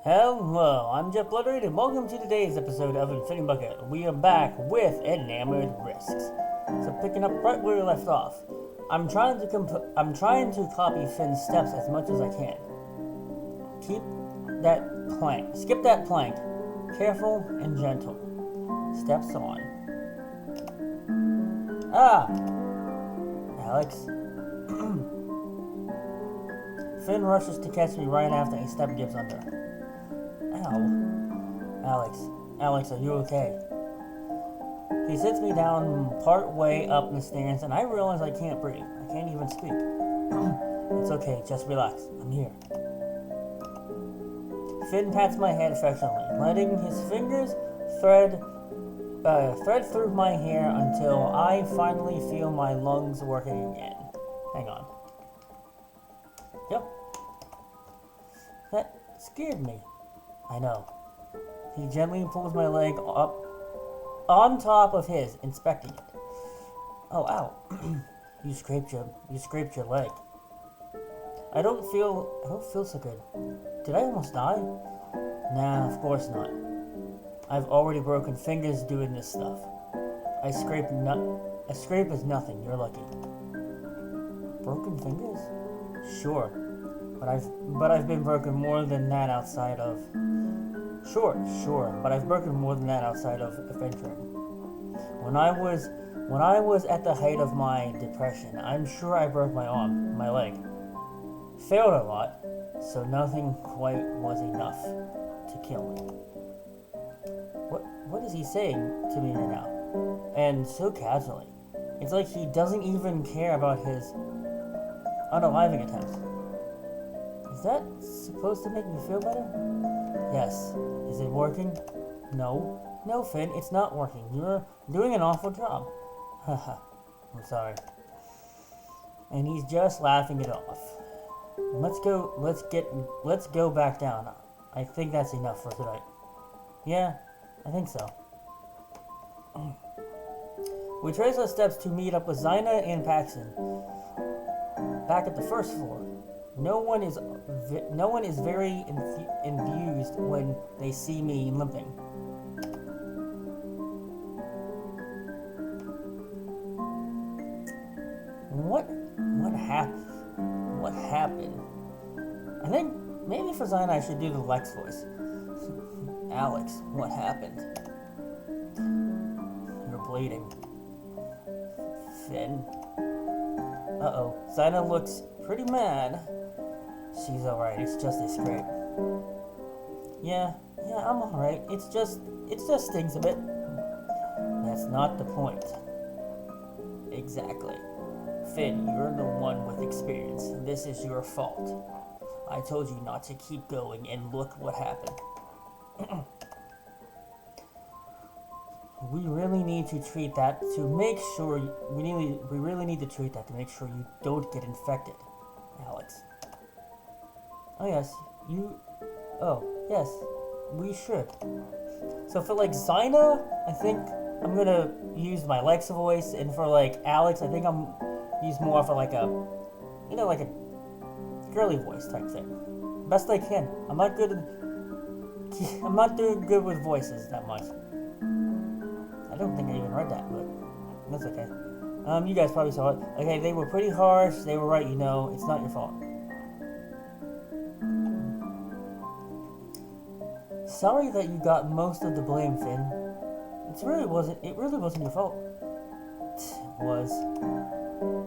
Hello, I'm Jeff Bloodred, and welcome to today's episode of Infinity Bucket. We are back with Enamored Risks. So picking up right where we left off, I'm trying to copy Finn's steps as much as I can. Keep that plank. Skip that plank. Careful and gentle. Steps on. Ah! Alex. Finn rushes to catch me right after a step gives under. Ow. Alex, are you okay? He sits me down part way up the stairs and I realize I can't breathe. I can't even speak. It's okay, just relax. I'm here. Finn pats my head affectionately, letting his fingers thread through my hair until I finally feel my lungs working again. Hang on. Yep. That scared me. I know. He gently pulls my leg up on top of his, inspecting it. Oh, ow. You scraped your leg. I don't feel so good. Did I almost die? Nah, of course not. I've already broken fingers doing this stuff. A scrape is nothing, you're lucky. Broken fingers? Sure. But I've been broken more than that outside of... Sure, but I've broken more than that outside of adventuring. When I was at the height of my depression, I'm sure I broke my leg. Failed a lot, so nothing quite was enough to kill me. What is he saying to me right now? And so casually. It's like he doesn't even care about his unaliving attempts. Is that supposed to make me feel better? Yes. Is it working? No. No, Finn, it's not working. You're doing an awful job. Haha. I'm sorry. And he's just laughing it off. Let's go back down. I think that's enough for tonight. Yeah, I think so. We trace our steps to meet up with Zyna and Paxton back at the first floor. No one is very enthused when they see me limping. What happened? I think maybe for Zyna I should do the Lex voice. Alex, what happened? You're bleeding. Finn. Uh-oh. Zyna looks pretty mad. She's alright, it's just a scrape. Yeah, I'm alright. It just stings a bit. That's not the point. Exactly. Finn, you're the one with experience. This is your fault. I told you not to keep going, and look what happened. We really need to treat that to make sure you don't get infected, Alex. Yes, we should. So for like Zyna, I think I'm gonna use my Lex voice, and for like Alex, I think I'm use more for like a, like a girly voice type thing. Best I can. I'm not doing good with voices that much. I don't think I even read that, but that's okay. You guys probably saw it. Okay, they were pretty harsh. They were right, it's not your fault. Sorry that you got most of the blame, Finn. It really wasn't your fault. It was.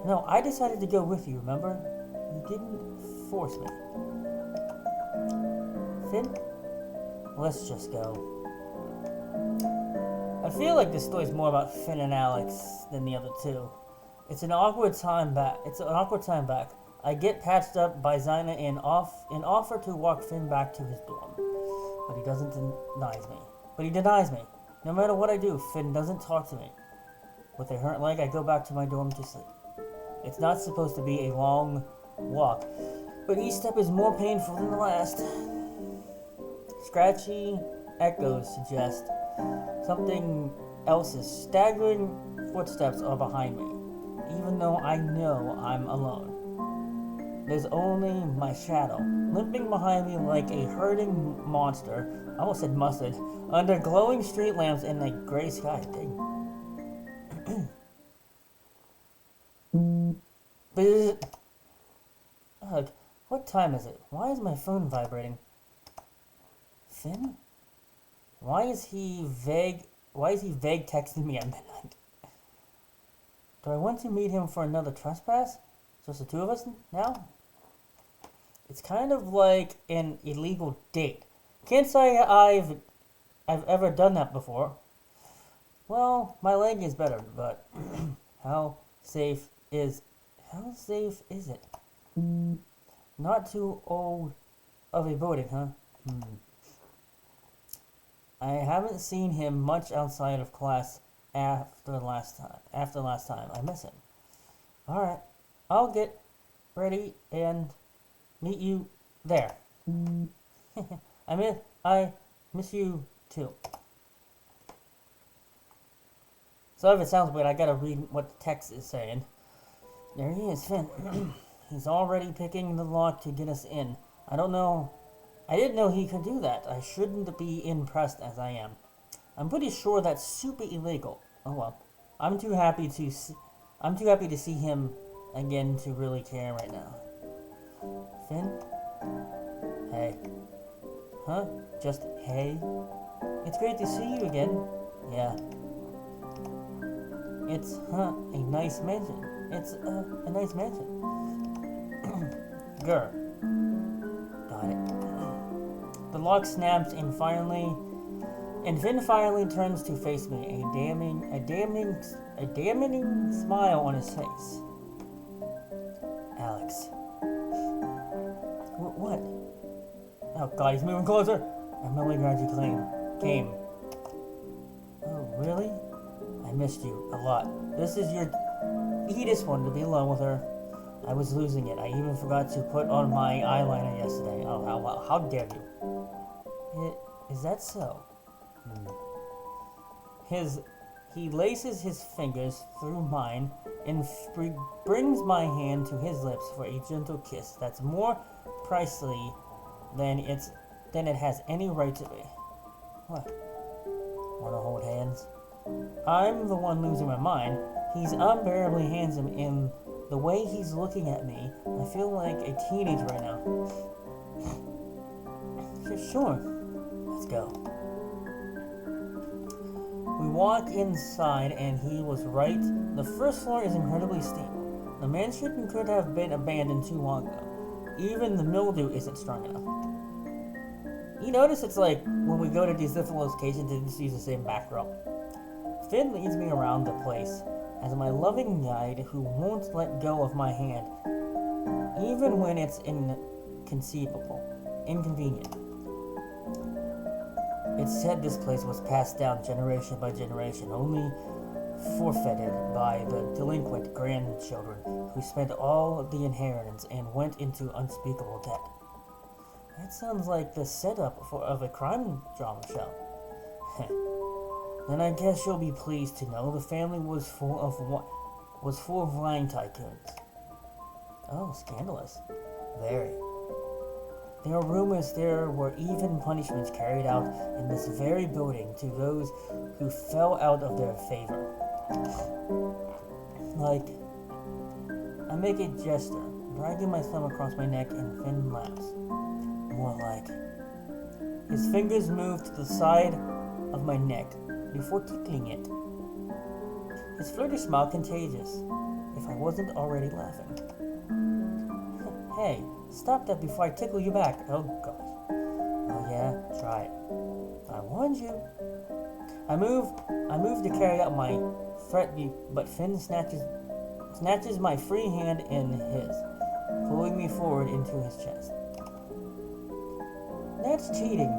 No, I decided to go with you, remember? You didn't force me. Finn? Let's just go. I feel like this story's more about Finn and Alex than the other two. It's an awkward time back. I get patched up by Zyna and offer to walk Finn back to his dorm. But he denies me. No matter what I do, Finn doesn't talk to me. With a hurt leg, I go back to my dorm to sleep. It's not supposed to be a long walk, but each step is more painful than the last. Scratchy echoes suggest something else's staggering footsteps are behind me, even though I know I'm alone. There's only my shadow, limping behind me like a herding monster. I almost said mustard. Under glowing street lamps in a gray sky. Bzz. Ugh, what time is it? Why is my phone vibrating? Finn? Why is he vague texting me at midnight? Do I want to meet him for another trespass? Just the two of us now? It's kind of like an illegal date. Can't say I've ever done that before. Well, my leg is better, but how safe is it? Not too old of a boating, huh? I haven't seen him much outside of class after last time. I miss him. All right, I'll get ready and meet you there. I miss you too. So if it sounds weird, I gotta read what the text is saying. There he is, Finn. He's already picking the lock to get us in. I didn't know he could do that. I shouldn't be impressed as I am. I'm pretty sure that's super illegal. Oh well. I'm too happy to see him again to really care right now. Finn? Hey. Huh? Just hey? It's great to see you again. Yeah. It's, a nice mansion. It's, a nice mansion. Grr. Got it. The lock snaps and Finn finally turns to face me, a damning smile on his face. Alex. What? Oh god, he's moving closer. I'm really glad you came. Oh, really? I missed you a lot. This is he just wanted to be alone with her. I was losing it. I even forgot to put on my eyeliner yesterday. Oh, how dare you? Is that so? He laces his fingers through mine and brings my hand to his lips for a gentle kiss that's more priceless than it has any right to be. What? Wanna hold hands? I'm the one losing my mind. He's unbearably handsome in the way he's looking at me. I feel like a teenager right now. Sure. Let's go. We walk inside and he was right. The first floor is incredibly steep. The mansion could have been abandoned too long ago. Even the mildew isn't strong enough. You notice it's like when we go to these different locations, they just use the same backdrop. Finn leads me around the place as my loving guide who won't let go of my hand, even when it's inconvenient. It's said this place was passed down generation by generation, only forfeited by the delinquent grandchildren who spent all of the inheritance and went into unspeakable debt. That sounds like the setup of a crime drama show. Then I guess you'll be pleased to know the family was full of wine tycoons. Oh, scandalous. Very. There are rumors there were even punishments carried out in this very building to those who fell out of their favor. Like, I make a gesture, dragging my thumb across my neck, and Finn laughs. More like, his fingers move to the side of my neck before tickling it. His flirty smile contagious, if I wasn't already laughing. Hey, stop that before I tickle you back. Oh gosh. Oh yeah, try it. I warned you. I move to carry out my threat, but Finn snatches my free hand in his, pulling me forward into his chest. That's cheating.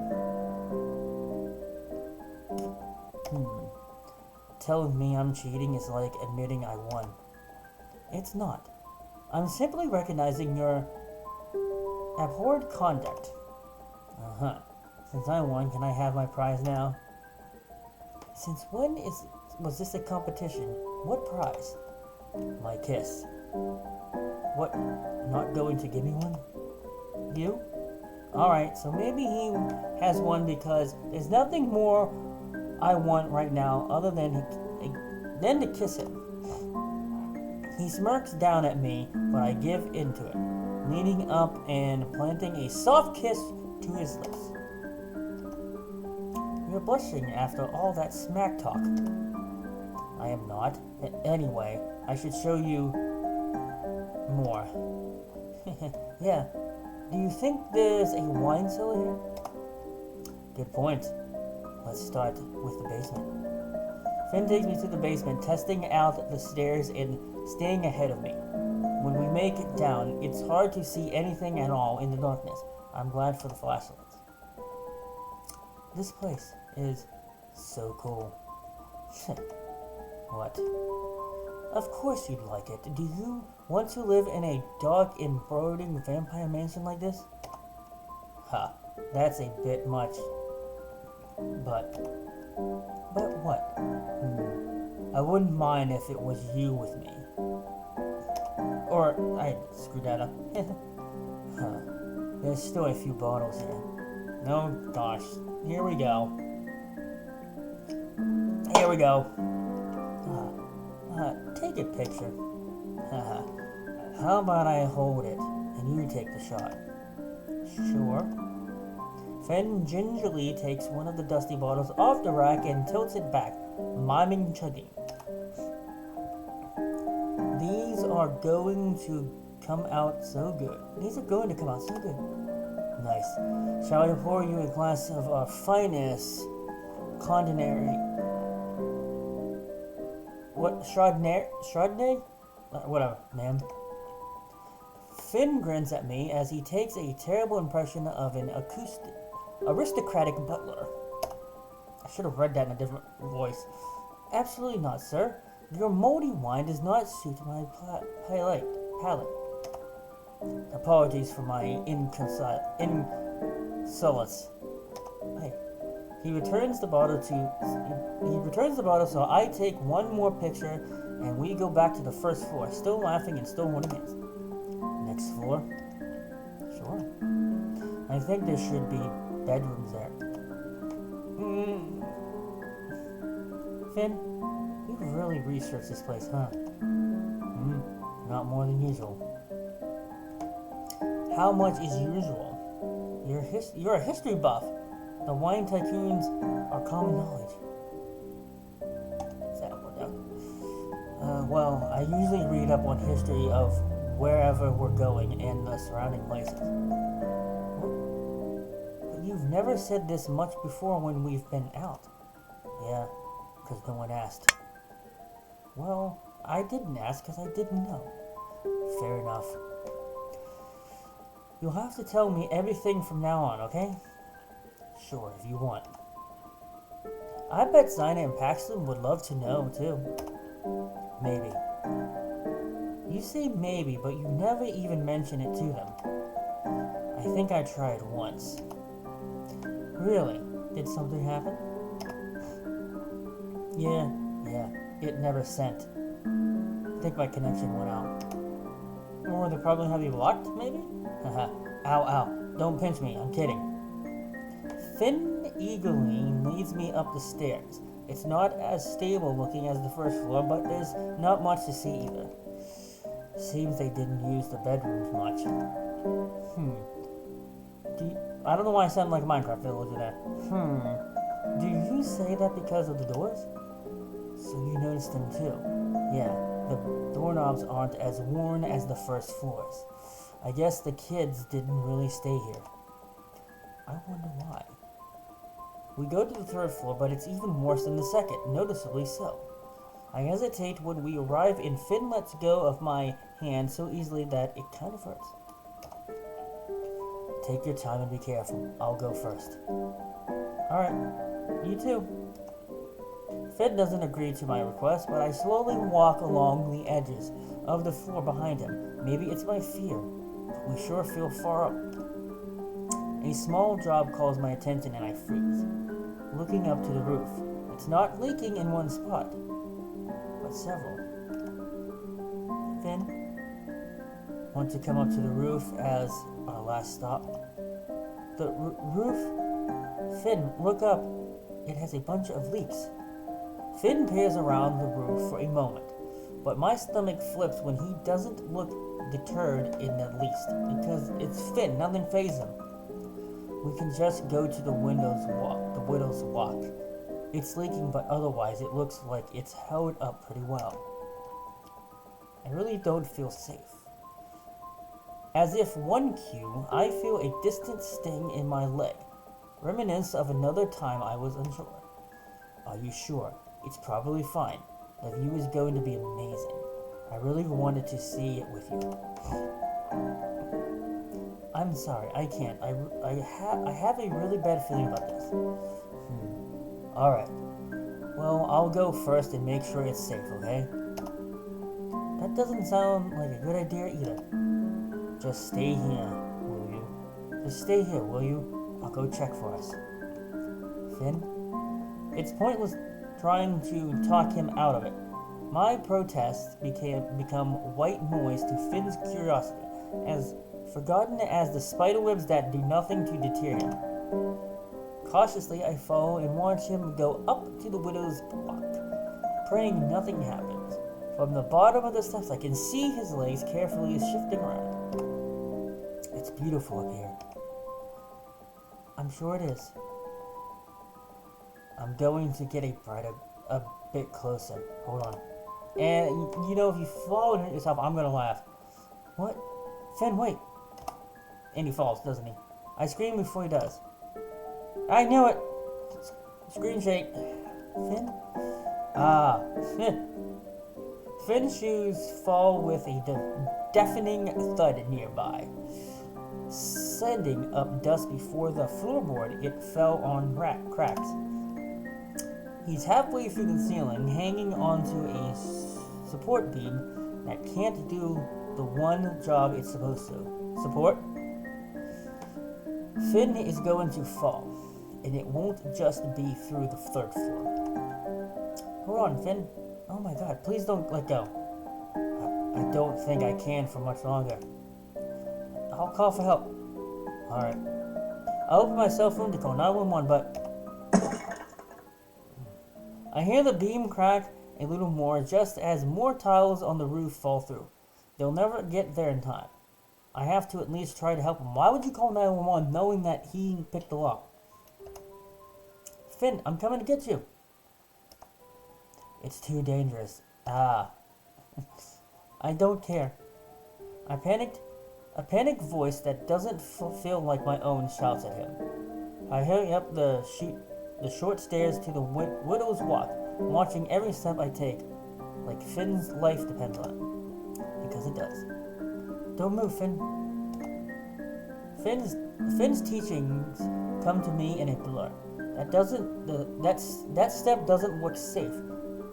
Telling me I'm cheating is like admitting I won. It's not. I'm simply recognizing your abhorred conduct. Since I won, can I have my prize now? Since when was this a competition? What prize? My kiss. What? Not going to give me one? You? Alright, so maybe he has one because there's nothing more I want right now other than to kiss him. He smirks down at me, but I give into it, leaning up and planting a soft kiss to his lips. You're blushing after all that smack talk. I am not. Anyway, I should show you more. Yeah. Do you think there's a wine cellar here? Good point. Let's start with the basement. Finn takes me to the basement, testing out the stairs and staying ahead of me. When we make it down, it's hard to see anything at all in the darkness. I'm glad for the flashlights. This place is so cool. What? Of course you'd like it. Do you want to live in a dark and brooding vampire mansion like this? Huh, that's a bit much. But what? I wouldn't mind if it was you with me. Or, I screwed that up. Huh. There's still a few bottles here. Oh gosh, here we go. Here we go. Take a picture. How about I hold it and you take the shot? Sure. Finn gingerly takes one of the dusty bottles off the rack and tilts it back, miming chugging. These are going to come out so good. These are going to come out so good. Nice. Shall I pour you a glass of our finest condonary? What? Chardonnay? Whatever, ma'am. Finn grins at me as he takes a terrible impression of an aristocratic butler. I should have read that in a different voice. Absolutely not, sir. Your moldy wine does not suit my palate. Apologies for my insolence. Hey. He returns the bottle, so I take one more picture and we go back to the first floor, still laughing and still holding hands. Next floor? Sure. I think there should be bedrooms there. Finn, you've really researched this place, huh? Not more than usual. How much is usual? You're a history buff. The wine tycoons are common knowledge. Is that one down? Well, I usually read up on history of wherever we're going and the surrounding places. But you've never said this much before when we've been out. Yeah, because no one asked. Well, I didn't ask because I didn't know. Fair enough. You'll have to tell me everything from now on, okay? Sure, if you want. I bet Zina and Paxton would love to know, too. Maybe. You say maybe, but you never even mention it to them. I think I tried once. Really? Did something happen? Yeah, it never sent. I think my connection went out. Or they probably have you blocked, maybe? Haha. Ow. Don't pinch me, I'm kidding. Finn eagerly leads me up the stairs. It's not as stable looking as the first floor, but there's not much to see either. Seems they didn't use the bedrooms much. I don't know why I sound like a Minecraft villager there. Do you say that because of the doors? So you noticed them too? Yeah, the doorknobs aren't as worn as the first floors. I guess the kids didn't really stay here. I wonder why. We go to the third floor, but it's even worse than the second, noticeably so. I hesitate when we arrive, and Finn lets go of my hand so easily that it kind of hurts. Take your time and be careful. I'll go first. Alright, you too. Finn doesn't agree to my request, but I slowly walk along the edges of the floor behind him. Maybe it's my fear. We sure feel far up. A small drop calls my attention and I freeze, looking up to the roof. It's not leaking in one spot, but several. Finn, Want to come up to the roof as our last stop? The roof? Finn, look up. It has a bunch of leaks. Finn peers around the roof for a moment, but my stomach flips when he doesn't look deterred in the least, because it's Finn, nothing fazes him. We can just go to the widow's walk. It's leaking, but otherwise it looks like it's held up pretty well. I really don't feel safe. As if one cue, I feel a distant sting in my leg, reminiscent of another time I was unsure. Are you sure? It's probably fine. The view is going to be amazing. I really wanted to see it with you. I'm sorry, I can't. I have a really bad feeling about this. Alright. Well, I'll go first and make sure it's safe, okay? That doesn't sound like a good idea either. Just stay here, will you? Just stay here, will you? I'll go check for us. Finn? It's pointless trying to talk him out of it. My protests become white noise to Finn's curiosity, as forgotten as the spiderwebs that do nothing to deter him. Cautiously, I follow and watch him go up to the widow's block, praying nothing happens. From the bottom of the steps, I can see his legs carefully shifting around. It's beautiful up here. I'm sure it is. I'm going to get a bit closer. Hold on. And, you know, if you fall and hurt yourself, I'm going to laugh. What? Finn, wait. And he falls, doesn't he? I scream before he does. I knew it! Screen shake. Finn? Finn. Finn's shoes fall with a deafening thud nearby, sending up dust before the floorboard. It fell on cracks. He's halfway through the ceiling, hanging onto a support beam that can't do the one job it's supposed to. Support? Finn is going to fall, and it won't just be through the third floor. Hold on, Finn. Oh my god, please don't let go. I don't think I can for much longer. I'll call for help. Alright. I'll open my cell phone to call 911, but I hear the beam crack a little more just as more tiles on the roof fall through. They'll never get there in time. I have to at least try to help him. Why would you call 911 knowing that he picked the lock? Finn, I'm coming to get you. It's too dangerous. I don't care. A panicked voice that doesn't feel like my own shouts at him. I hurry up the short stairs to the widow's walk, watching every step I take, like Finn's life depends on it. Because it does. Don't move, Finn. Finn's teachings come to me in a blur. That step doesn't look safe.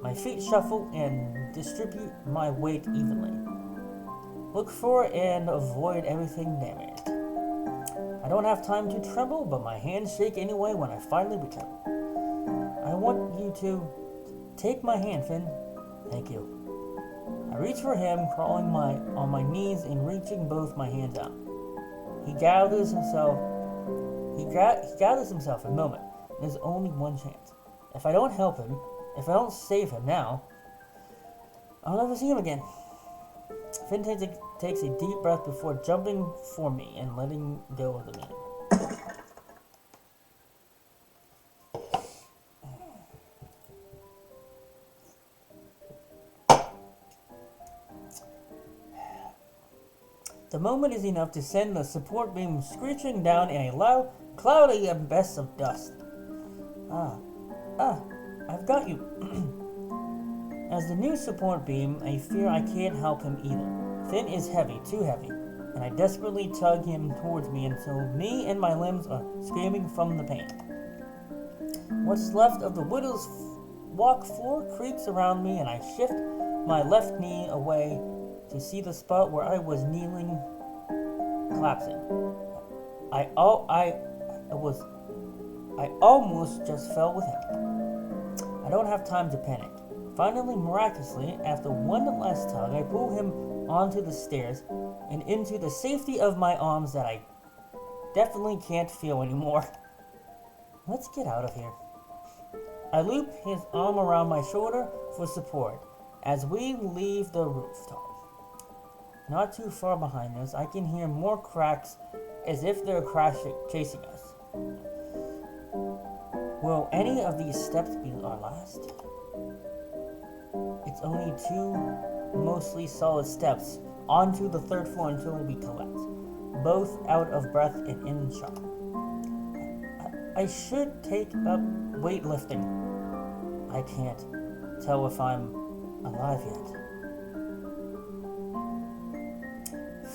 My feet shuffle and distribute my weight evenly. Look for and avoid everything damaged. I don't have time to tremble, but my hands shake anyway when I finally return. I want you to take my hand, Finn. Thank you. I reach for him, crawling on my knees and reaching both my hands out. He gathers himself a moment. There's only one chance. If I don't help him, if I don't save him now, I'll never see him again. Finn takes a deep breath before jumping for me and letting go of the beam. The moment is enough to send the support beam screeching down in a loud, cloudy abyss of dust. I've got you. As the new support beam, I fear I can't help him either. Finn is heavy, too heavy, and I desperately tug him towards me until me and my limbs are screaming from the pain. What's left of the widow's walk floor creaks around me, and I shift my left knee away to see the spot where I was kneeling, collapsing. I almost just fell with him. I don't have time to panic. Finally, miraculously, after one last tug, I pull him onto the stairs, and into the safety of my arms that I definitely can't feel anymore. Let's get out of here. I loop his arm around my shoulder for support as we leave the rooftop. Not too far behind us, I can hear more cracks as if they're chasing us. Will any of these steps be our last? It's only two mostly solid steps onto the third floor until we collapse, both out of breath and in shock. I should take up weightlifting. I can't tell if I'm alive yet.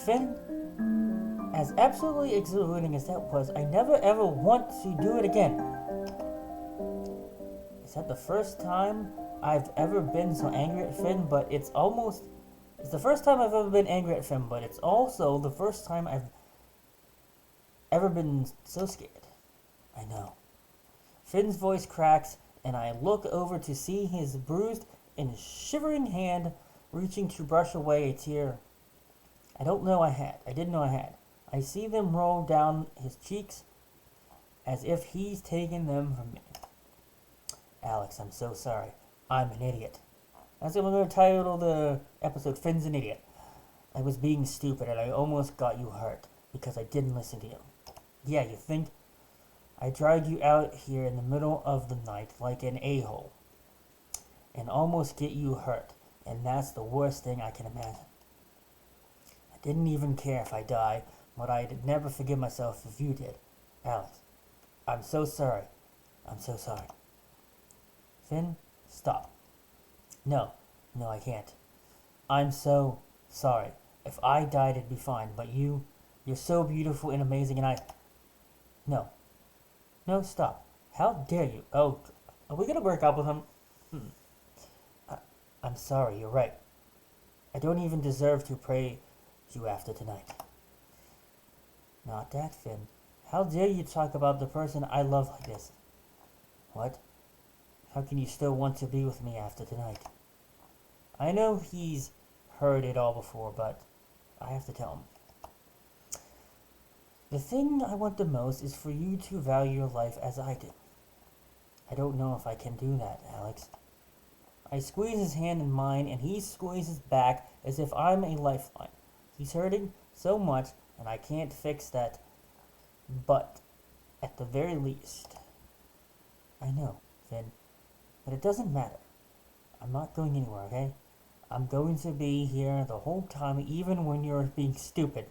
Finn, as absolutely exhilarating as that was, I never ever want to do it again. Is that the first time I've ever been so angry at Finn? But it's the first time I've ever been angry at Finn, but it's also the first time I've ever been so scared. I know. Finn's voice cracks, and I look over to see his bruised and shivering hand reaching to brush away a tear I didn't know I had. I see them roll down his cheeks as if he's taken them from me. Alex, I'm so sorry. I'm an idiot. That's what I'm going to title the episode, Finn's an Idiot. I was being stupid and I almost got you hurt because I didn't listen to you. Yeah, you think? I dragged you out here in the middle of the night like an a-hole and almost get you hurt, and that's the worst thing I can imagine. I didn't even care if I die, but I'd never forgive myself if you did. Alex, I'm so sorry. I'm so sorry. Finn, stop. No, I can't. I'm so sorry. If I died, it'd be fine, but you're so beautiful and amazing, and No, stop. How dare you? Oh, are we gonna break up with him? I'm sorry, you're right. I don't even deserve to praise you after tonight. Not that, Finn. How dare you talk about the person I love like this? What? How can you still want to be with me after tonight? I know he's heard it all before, but I have to tell him. The thing I want the most is for you to value your life as I do. I don't know if I can do that, Alex. I squeeze his hand in mine, and he squeezes back as if I'm a lifeline. He's hurting so much, and I can't fix that. But, at the very least, I know, Finn, but it doesn't matter. I'm not going anywhere, okay? I'm going to be here the whole time, even when you're being stupid.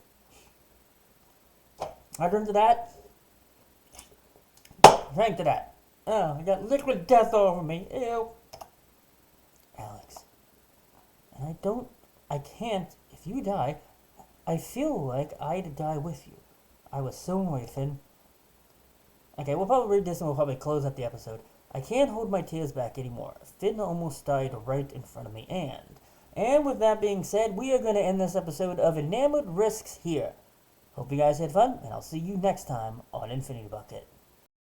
I drink to that. Drank to that. Oh, I got liquid death all over me. Ew. Alex. And I can't, if you die, I feel like I'd die with you. I was so worried, Finn. Okay, we'll probably read this and we'll probably close out the episode. I can't hold my tears back anymore. Finn almost died right in front of me, and with that being said, we are going to end this episode of Enamored Risks here. Hope you guys had fun, and I'll see you next time on Infinity Bucket.